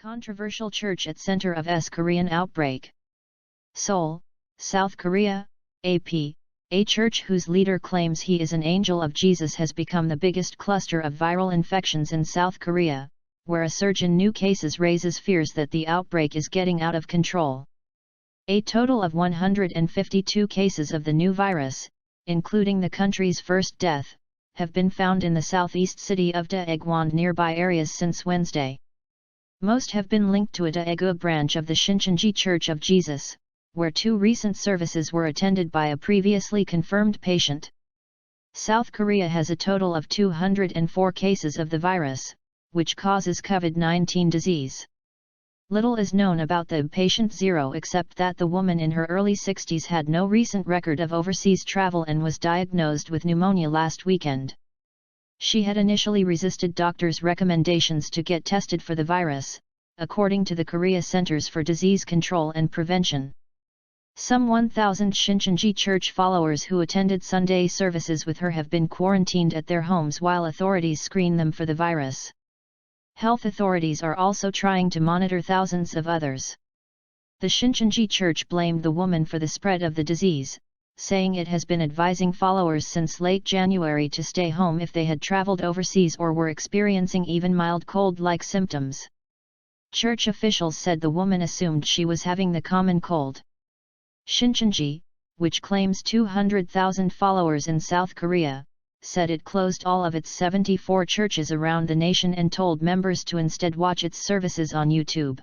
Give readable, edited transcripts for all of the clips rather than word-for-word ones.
Controversial church at center of Korean outbreak. Seoul, South Korea, AP, a church whose leader claims he is an angel of Jesus has become the biggest cluster of viral infections in South Korea, where a surge in new cases raises fears that the outbreak is getting out of control. A total of 152 cases of the new virus, including the country's first death, have been found in the southeast city of Daegu and nearby areas since Wednesday. Most have been linked to a Daegu branch of the Shincheonji Church of Jesus, where 2 recent services were attended by a previously confirmed patient. South Korea has a total of 204 cases of the virus, which causes COVID-19 disease. Little is known about the patient 0 except that the woman in her early 60s had no recent record of overseas travel and was diagnosed with pneumonia last weekend. She had initially resisted doctors' recommendations to get tested for the virus, according to the Korea Centers for Disease Control and Prevention. Some 1,000 Shincheonji Church followers who attended Sunday services with her have been quarantined at their homes while authorities screen them for the virus. Health authorities are also trying to monitor thousands of others. The Shincheonji Church blamed the woman for the spread of the disease, saying it has been advising followers since late January to stay home if they had traveled overseas or were experiencing even mild cold-like symptoms. Church officials said the woman assumed she was having the common cold. Shincheonji, which claims 200,000 followers in South Korea, said it closed all of its 74 churches around the nation and told members to instead watch its services on YouTube.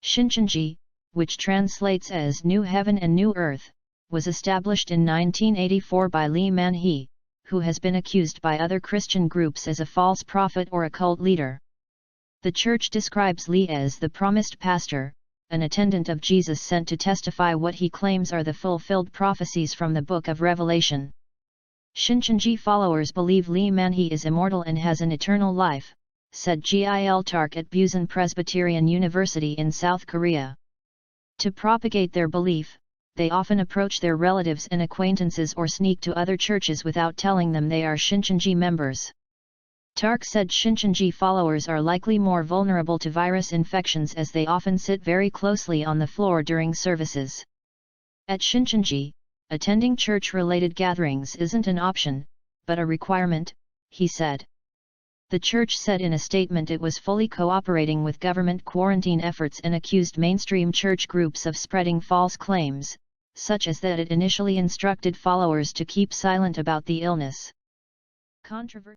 Shincheonji, which translates as New Heaven and New Earth, was established in 1984 by Lee Man-hee, who has been accused by other Christian groups as a false prophet or a cult leader. The church describes Lee as the promised pastor, an attendant of Jesus sent to testify what he claims are the fulfilled prophecies from the Book of Revelation. Shincheonji followers believe Lee Man-hee is immortal and has an eternal life, said Gil Tark at Busan Presbyterian University in South Korea. To propagate their belief, they often approach their relatives and acquaintances or sneak to other churches without telling them they are Shincheonji members. Tark said Shincheonji followers are likely more vulnerable to virus infections as they often sit very closely on the floor during services. At Shincheonji, attending church-related gatherings isn't an option, but a requirement, he said. The church said in a statement it was fully cooperating with government quarantine efforts and accused mainstream church groups of spreading false claims, such as that it initially instructed followers to keep silent about the illness.